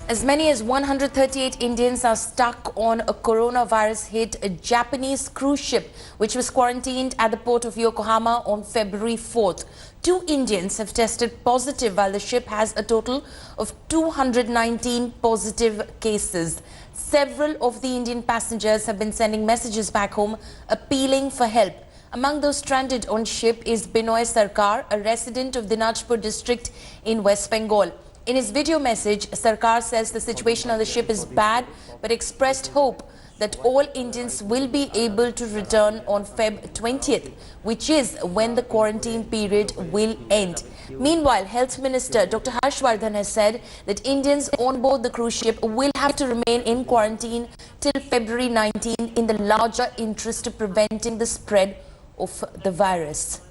As many as 138 Indians are stuck on a coronavirus-hit Japanese cruise ship, which was quarantined at the port of Yokohama on February 4th. 2 Indians have tested positive, while the ship has a total of 219 positive cases. Several of the Indian passengers have been sending messages back home, appealing for help. Among those stranded on ship is Binoy Sarkar, a resident of Dinajpur district in West Bengal. In his video message, Sarkar says the situation on the ship is bad, but expressed hope that all Indians will be able to return on Feb 20th, which is when the quarantine period will end. Meanwhile, Health Minister Dr. Harshvardhan has said that Indians on board the cruise ship will have to remain in quarantine till February 19 in the larger interest of preventing the spread of the virus.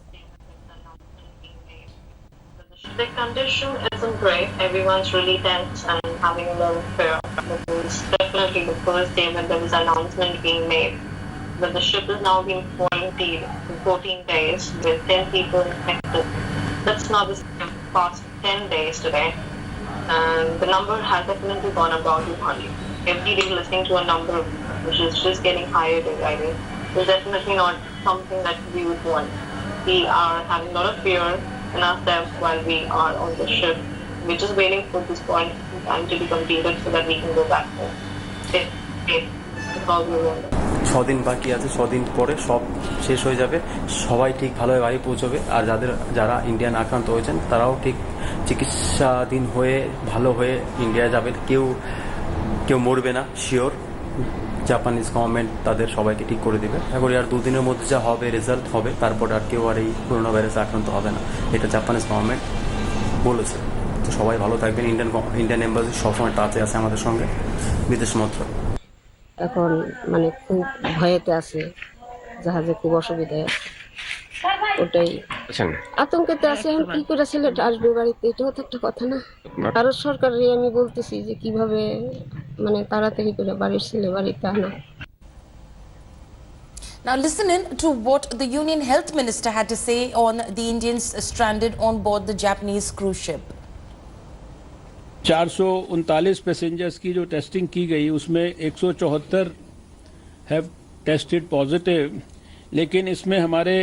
The condition isn't great. Everyone's really tense and having a little fear. It was definitely the first day when there was an announcement being made that the ship is now being quarantined for 14 days with 10 people infected. That's not the past 10 days today. And the number has definitely gone above 200. Every day listening to a number which is just getting higher day by day. It's definitely not something that we would want. We are having a lot of fear in ourselves while we are on the ship. We're just waiting for this point time to be completed so that we can go back home. That's all we want. 6 দিন বাকি আছে, 6 দিন পরে সব শেষ হয়ে যাবে, সবাই ঠিক ভালোভাবে বাড়ি পৌঁছবে। আর যারা ইন্ডিয়ান আক্রান্ত হয়েছেন তারাও ঠিক চিকিৎসাধীন হয়ে ভালো হয়ে ইন্ডিয়া যাবে। কেউ মরবে না, শিওর। জাপানিজ গভর্নমেন্ট তাদের সবাইকে ঠিক করে দেবে। এখন আর 2 দিনের মধ্যে যা হবে রেজাল্ট হবে, তারপর আর কেউ আর এই করোনা ভাইরাসে আক্রান্ত হবে না, এটা জাপানিজ গভর্নমেন্ট বলেছে। তো সবাই ভালো থাকবেন। ইন্ডিয়ান এম্বাসি সবসময় টাচে আছে আমাদের সঙ্গে, বিদেশ মন্ত্রক। এখন মানে খুব ভয়েতে আছে, জাহাজে খুব অসুবিধায় আছে, ওটাই আতঙ্কেতে আছে। এখন কি করে ছেলেটা আসবে বাড়িতে, এটাও তো একটা কথা না। ভারত সরকারকে আমি বলতেছি যে কিভাবে মানে তাড়াতাড়ি করে বাড়ির ছেলে বাড়িতে আনা। Now listen in to what the Union Health Minister had to say on the Indians stranded on board the Japanese cruise ship. 439 passengers की जो टेस्टिंग की गई उसमें 174 हैव टेस्टेड पॉजिटिव, लेकिन इसमें हमारे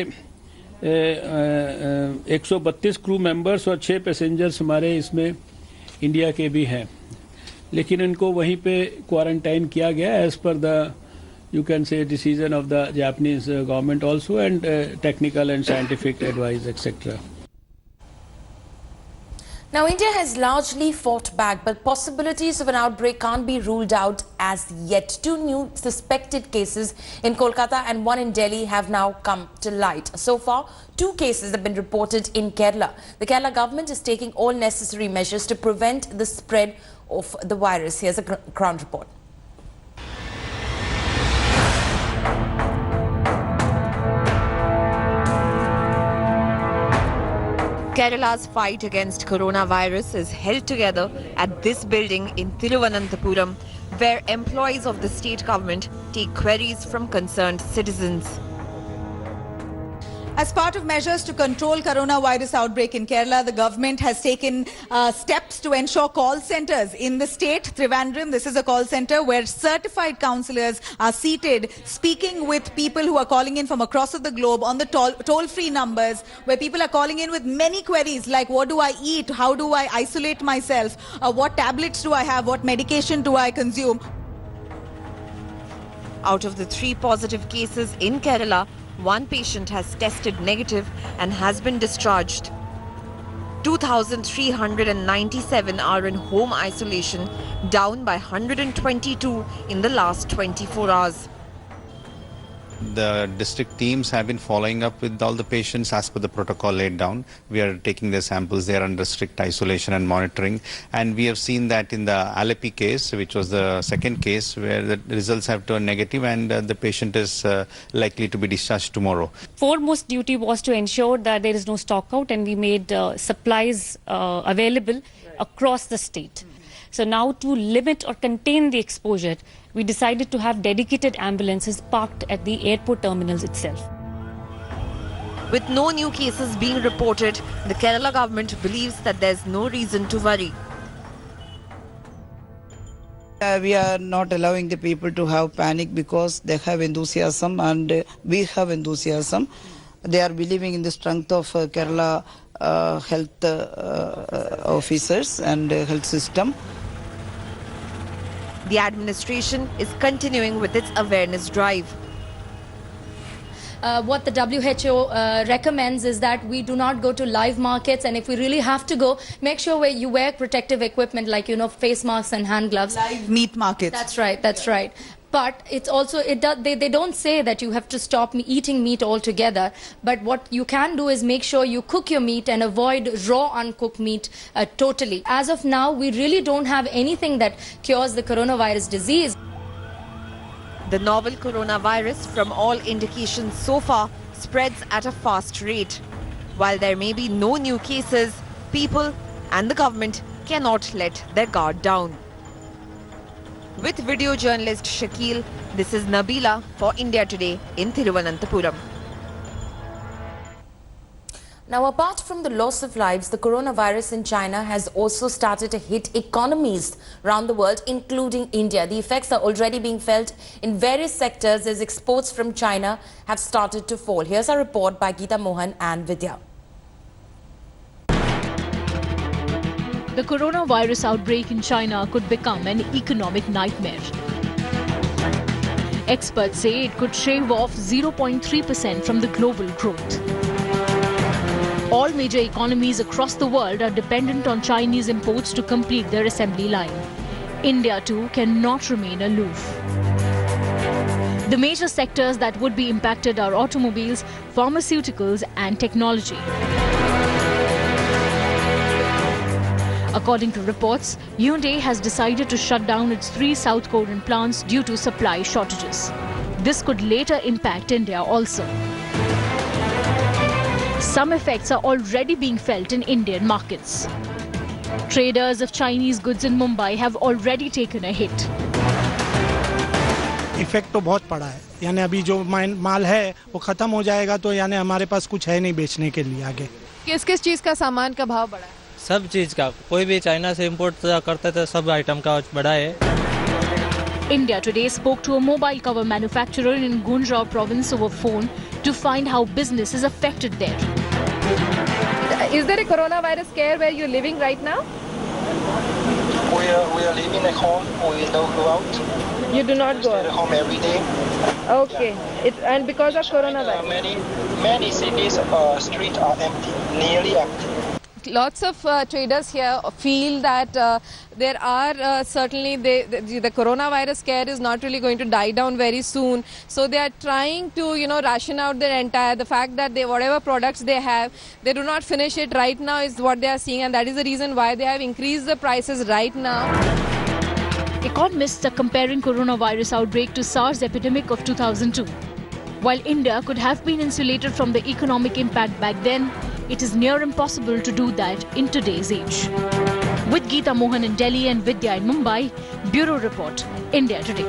132 क्रू मेंबर्स और 6 पैसेंजर्स हमारे इसमें इंडिया के भी हैं, लेकिन इनको वहीं पे क्वारंटाइन किया गया as per the you can say decision of the Japanese government also, and technical and scientific advice etc. Now, India has largely fought back, but possibilities of an outbreak can't be ruled out as yet. 2 new suspected cases in Kolkata and 1 in Delhi have now come to light. So far, 2 cases have been reported in Kerala. The Kerala government is taking all necessary measures to prevent the spread of the virus. Here's a ground report. Kerala's fight against coronavirus is held together at this building in Thiruvananthapuram, where employees of the state government take queries from concerned citizens. As part of measures to control coronavirus outbreak in Kerala, the government has taken steps to ensure call centers in the state. Trivandrum, this is a call center where certified counsellors are seated, speaking with people who are calling in from across the globe on the toll-free numbers, where people are calling in with many queries like, what do I eat? How do I isolate myself? What tablets do I have? What medication do I consume? Out of the 3 positive cases in Kerala, 1 patient has tested negative and has been discharged. 2,397 are in home isolation, down by 122 in the last 24 hours. The district teams have been following up with all the patients as per the protocol laid down. We are taking their samples. They are under strict isolation and monitoring. And we have seen that in the Alleppey case, which was the second case, where the results have turned negative, and the patient is likely to be discharged tomorrow. Foremost duty was to ensure that there is no stock out, and we made supplies available across the state. So now, to limit or contain the exposure, we decided to have dedicated ambulances parked at the airport terminals itself. With no new cases being reported, the Kerala government believes that there's no reason to worry. We are not allowing the people to have panic because they have enthusiasm and we have enthusiasm. They are believing in the strength of Kerala health officers and health system. The administration is continuing with its awareness drive. What the WHO recommends is that we do not go to live markets, and if we really have to go, make sure you wear protective equipment like, you know, face masks and hand gloves. Live meat markets. That's right, that's right. But it's also, they don't say that you have to stop eating meat altogether. But what you can do is make sure you cook your meat and avoid raw uncooked meat totally. As of now, we really don't have anything that cures the coronavirus disease. The novel coronavirus, from all indications so far, spreads at a fast rate. While there may be no new cases, people and the government cannot let their guard down. With video journalist Shakil, this is Nabila for India Today in Thiruvananthapuram. Now, apart from the loss of lives, the coronavirus in China has also started to hit economies around the world, including India. The effects are already being felt in various sectors as exports from China have started to fall. Here's a report by Geeta Mohan and Vidya. The coronavirus outbreak in China could become an economic nightmare. Experts say it could shave off 0.3% from the global growth. All major economies across the world are dependent on Chinese imports to complete their assembly line. India too cannot remain aloof. The major sectors that would be impacted are automobiles, pharmaceuticals and technology. According to reports, Hyundai has decided to shut down its 3 South Korean plants due to supply shortages. This could later impact India also. Some effects are already being felt in Indian markets. Traders of Chinese goods in Mumbai have already taken a hit. Effect तो बहुत पड़ा है, यानी अभी जो माल है वो खत्म हो जाएगा तो यानी हमारे पास कुछ है नहीं बेचने के लिए आगे। किस किस चीज का सामान का भाव बढ़ा है? सब चीज का, कोई भी चाइना से इंपोर्ट करते थे सब आइटम का बढ़ा है। India Today spoke to a mobile cover manufacturer in Gunjau province over phone to find how business is affected there. Is there a coronavirus scare where you're living right now? We are living at home. We don't go out. You do not go out? Stay at home every day. Okay. Yeah. And because of coronavirus? Many cities streets are empty, nearly empty. Lots of traders here feel that there are certainly the coronavirus scare is not really going to die down very soon. So they are trying to, ration out the fact that whatever products they have, they do not finish it right now is what they are seeing, and that is the reason why they have increased the prices right now. Economists are comparing coronavirus outbreak to SARS epidemic of 2002. While India could have been insulated from the economic impact back then, it is near impossible to do that in today's age. With Geeta Mohan in Delhi and Vidya in Mumbai, Bureau Report, India Today.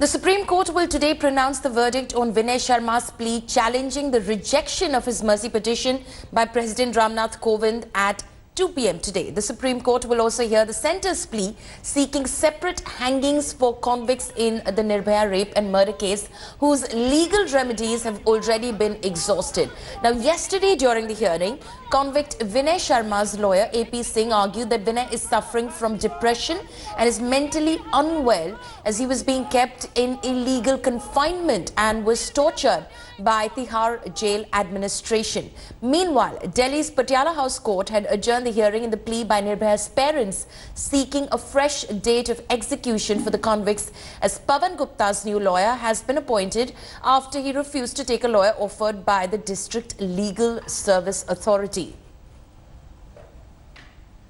The Supreme Court will today pronounce the verdict on Vinay Sharma's plea challenging the rejection of his mercy petition by President Ramnath Kovind at 2 p.m. today. The Supreme Court will also hear the centre's plea seeking separate hangings for convicts in the Nirbhaya rape and murder case whose legal remedies have already been exhausted. Now, yesterday during the hearing, convict Vinay Sharma's lawyer AP Singh argued that Vinay is suffering from depression and is mentally unwell as he was being kept in illegal confinement and was tortured by Tihar jail administration. Meanwhile, Delhi's Patiala House Court had adjourned the hearing in the plea by Nirbhaya's parents seeking a fresh date of execution for the convicts as Pavan Gupta's new lawyer has been appointed after he refused to take a lawyer offered by the District Legal Service Authority.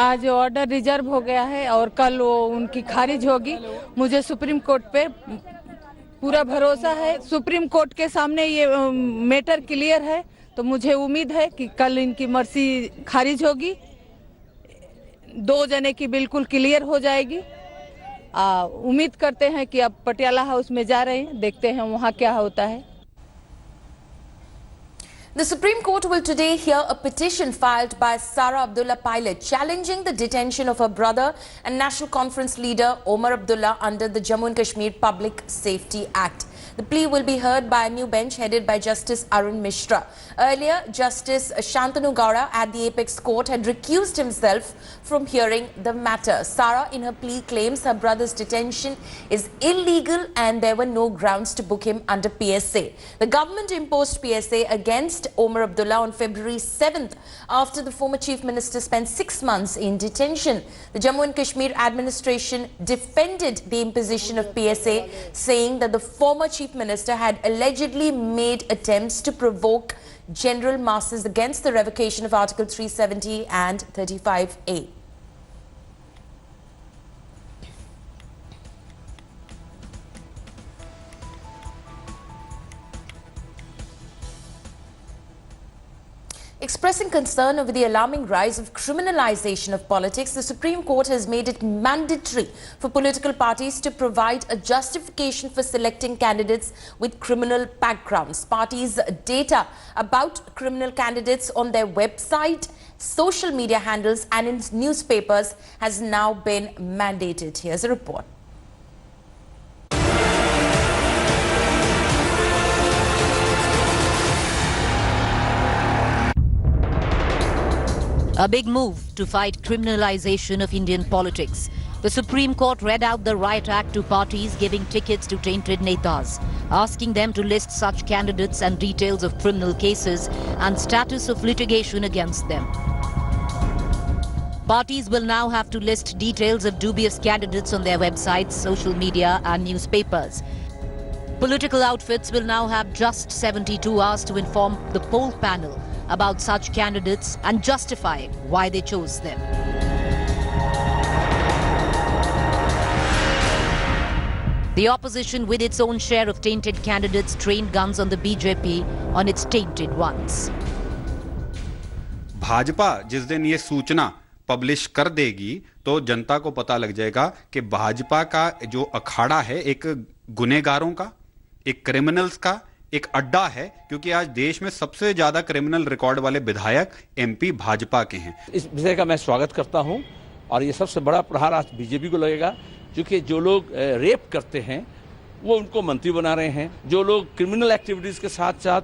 आज order reserve हो गया है और कल वो उनकी खारिज होगी। मुझे सुप्रीम कोर्ट पे पूरा भरोसा है। सुप्रीम कोर्ट के सामने ये मैटर क्लियर है, तो मुझे उम्मीद है कि कल इनकी मर्सी खारिज होगी। 2 जने की बिल्कुल क्लियर हो जाएगी। उम्मीद करते हैं कि अब पटियाला हाउस में जा रहे हैं, देखते हैं वहाँ क्या होता है। The Supreme Court will today hear a petition filed by Sara Abdullah pilot challenging the detention of her brother and National Conference leader Omar Abdullah under the Jammu and Kashmir Public Safety Act. The plea will be heard by a new bench headed by Justice Arun Mishra. Earlier, Justice Shantanu Gaura at the Apex Court had recused himself from hearing the matter. Sara, in her plea, claims her brother's detention is illegal and there were no grounds to book him under PSA. The government imposed PSA against Omar Abdullah on February 7th after the former Chief Minister spent 6 months in detention. The Jammu and Kashmir administration defended the imposition of PSA, saying that the former Chief Minister had allegedly made attempts to provoke general masses against the revocation of Article 370 and 35A. Expressing concern over the alarming rise of criminalization of politics, the Supreme Court has made it mandatory for political parties to provide a justification for selecting candidates with criminal backgrounds. Parties' data about criminal candidates on their website, social media handles and in newspapers has now been mandated. Here's a report. A big move to fight criminalization of Indian politics. The Supreme Court read out the Riot Act to parties giving tickets to tainted netas, asking them to list such candidates and details of criminal cases and status of litigation against them. Parties will now have to list details of dubious candidates on their websites, social media and newspapers. Political outfits will now have just 72 hours to inform the poll panel about such candidates and justify why they chose them. The opposition, with its own share of tainted candidates, trained guns on the BJP on its tainted ones. Bhajpa जिस दिन ये सूचना publish कर देगी तो जनता को पता लग जाएगा कि भाजपा का जो अखाड़ा है एक गुनहगारों का, एक क्रिमिनल्स का एक अड्डा है, क्योंकि आज देश में सबसे ज्यादा क्रिमिनल रिकॉर्ड वाले विधायक एमपी भाजपा के हैं। इस विषय का मैं स्वागत करता हूं और ये सबसे बड़ा प्रहार आज बीजेपी को लगेगा, क्योंकि जो लोग रेप करते हैं वो उनको मंत्री बना रहे हैं, जो लोग क्रिमिनल एक्टिविटीज के साथ साथ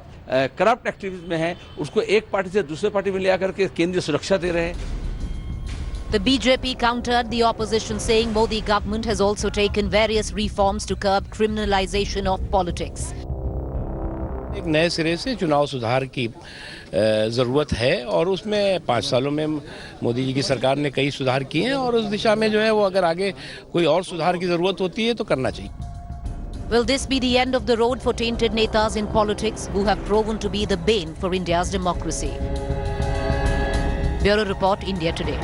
करप्ट एक्टिविटीज में हैं उसको एक पार्टी से दूसरे पार्टी में ले आकर के केंद्रीय सुरक्षा दे रहे हैं। The BJP countered the opposition, saying Modi government has also taken various reforms to curb criminalization of politics. एक नए सिरे से चुनाव सुधार की ज़रूरत है और उसमें 5 सालों में मोदी जी की सरकार ने कई सुधार किए हैं और उस दिशा में जो है वो अगर आगे कोई और सुधार की ज़रूरत होती है तो करना चाहिए। Will this be the end of the road for tainted netas in politics who have proven to be the bane for India's democracy? Bureau Report, India Today.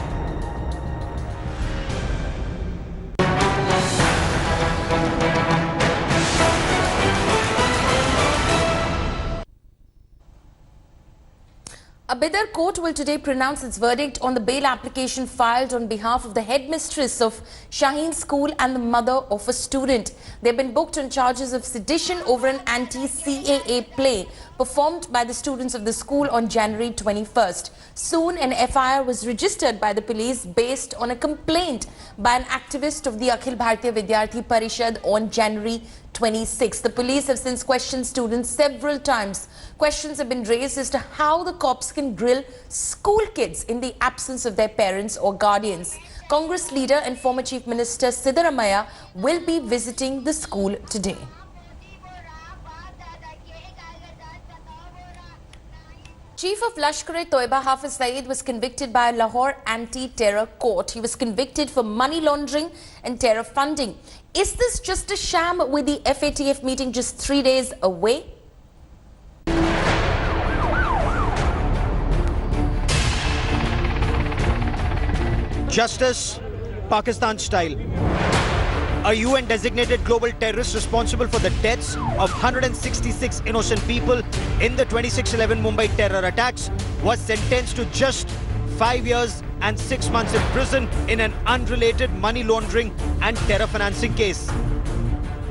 A Bidar court will today pronounce its verdict on the bail application filed on behalf of the headmistress of Shaheen School and the mother of a student. They have been booked on charges of sedition over an anti-CAA play performed by the students of the school on January 21st. Soon, an FIR was registered by the police based on a complaint by an activist of the Akhil Bharatiya Vidyarthi Parishad on January 26. The police have since questioned students several times. Questions have been raised as to how the cops can grill school kids in the absence of their parents or guardians. Congress leader and former Chief Minister Siddaramaiah will be visiting the school today. Chief of Lashkar-e-Toiba Hafiz Saeed was convicted by a Lahore anti-terror court. He was convicted for money laundering and terror funding. Is this just a sham with the FATF meeting just 3 days away? Justice, Pakistan style. A UN-designated global terrorist responsible for the deaths of 166 innocent people in the 26/11 Mumbai terror attacks was sentenced to just 5 years and 6 months in prison in an unrelated money laundering and terror financing case.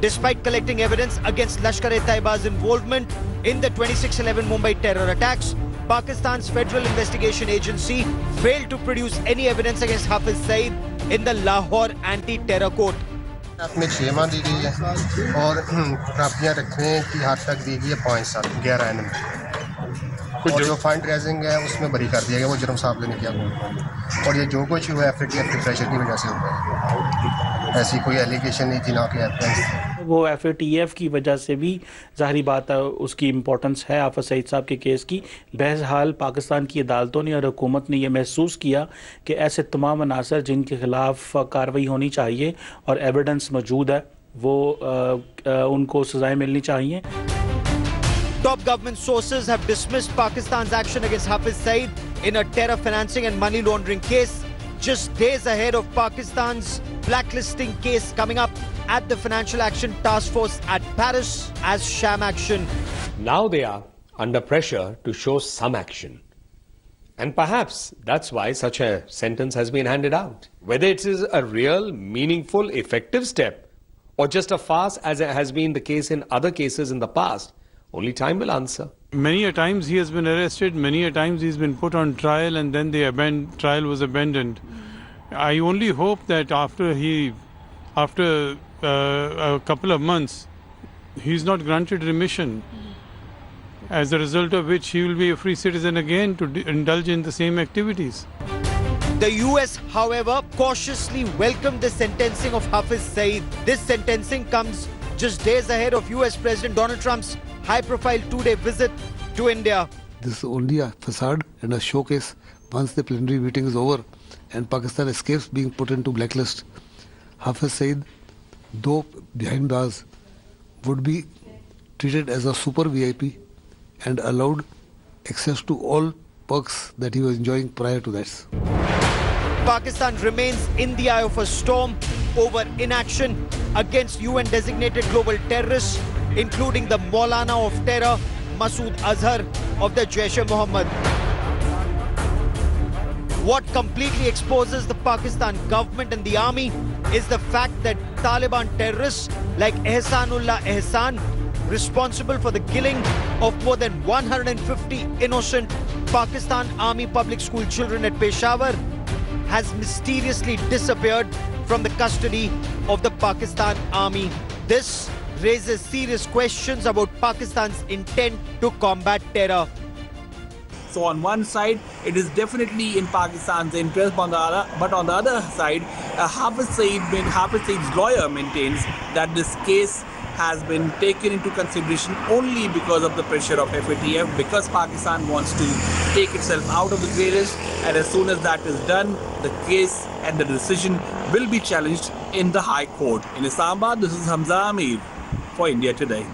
Despite collecting evidence against Lashkar-e-Taiba's involvement in the 26/11 Mumbai terror attacks, Pakistan's Federal Investigation Agency failed to produce any evidence against Hafiz Saeed in the Lahore anti-terror court. में 6 माह दी गई है और प्राप्तियां रखने की हद तक दी गई है 5 साल 11 एनम और जो फंड रेजिंग है उसमें बरी कर दिया गया वो जुर्म साहब ने किया और ये जो कुछ हुआ एफएटीएफ के प्रेशर की वजह से हुआ है ऐसी कोई एलिगेशन नहीं थी ना कि एविडेंस वो एफएटीएफ की वजह से भी ज़ाहिरी बात है उसकी इम्पोर्टेंस है हाफिज सईद साहब के केस की। बहरहाल पाकिस्तान की अदालतों ने और हुकूमत ने यह महसूस किया कि ऐसे तमाम अनासर जिनके खिलाफ कार्रवाई होनी चाहिए और एविडेंस मौजूद है वो उनको सजाएं मिलनी चाहिए। Top government sources have dismissed Pakistan's action against Hafiz Saeed in a terror financing and money laundering case, just days ahead of Pakistan's blacklisting case coming up at the Financial Action Task Force at Paris as sham action. Now they are under pressure to show some action. And perhaps that's why such a sentence has been handed out. Whether it is a real, meaningful, effective step or just a farce as has been the case in other cases in the past, only time will answer. Many a times he has been arrested, many a times he's been put on trial and then the trial was abandoned. I only hope that after a couple of months, he's not granted remission, as a result of which he will be a free citizen again to indulge in the same activities. The US, however, cautiously welcomed the sentencing of Hafiz Saeed. This sentencing comes just days ahead of US President Donald Trump's high-profile two-day visit to India. This is only a facade and a showcase. Once the plenary meeting is over and Pakistan escapes being put into blacklist, Hafiz Saeed, though behind bars, would be treated as a super VIP and allowed access to all perks that he was enjoying prior to that. Pakistan remains in the eye of a storm over inaction against UN-designated global terrorists, including the Maulana of terror, Masood Azhar of the Jaish-e-Mohammed. What completely exposes the Pakistan government and the army is the fact that Taliban terrorists like Ehsanullah Ehsan, responsible for the killing of more than 150 innocent Pakistan Army public school children at Peshawar, has mysteriously disappeared from the custody of the Pakistan Army. This raises serious questions about Pakistan's intent to combat terror. So on one side, it is definitely in Pakistan's interest, but on the other side, Hafiz Saeed's lawyer maintains that this case has been taken into consideration only because of the pressure of FATF, because Pakistan wants to take itself out of the grey list, and as soon as that is done, the case and the decision will be challenged in the High Court. In Islamabad, this is Hamza Amir for India Today.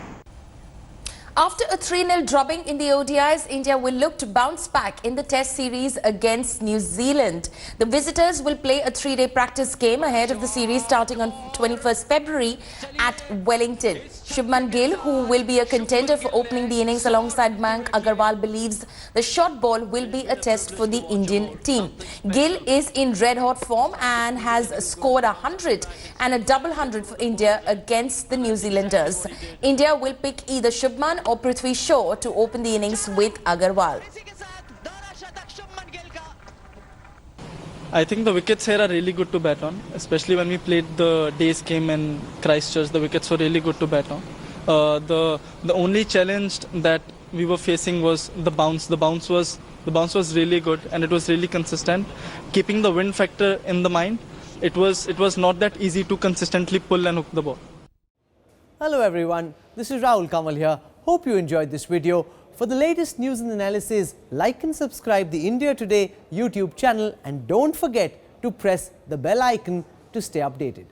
After a 3-0 drubbing in the ODIs, India will look to bounce back in the Test series against New Zealand. The visitors will play a 3-day practice game ahead of the series starting on 21st February at Wellington. Shubman Gill, who will be a contender for opening the innings alongside Mayank Agarwal, believes the short ball will be a test for the Indian team. Gill is in red-hot form and has scored 100 and a double 100 for India against the New Zealanders. India will pick either Shubman or Prithvi Shaw to open the innings with Agarwal. I think the wickets here are really good to bat on, especially when we played the day's game in Christchurch. The wickets were really good to bat on. The only challenge that we were facing was the bounce. The bounce was really good and it was really consistent. Keeping the wind factor in the mind, it was not that easy to consistently pull and hook the ball. Hello everyone, this is Rahul Kamal here. Hope you enjoyed this video. For the latest news and analysis, like and subscribe the India Today YouTube channel and don't forget to press the bell icon to stay updated.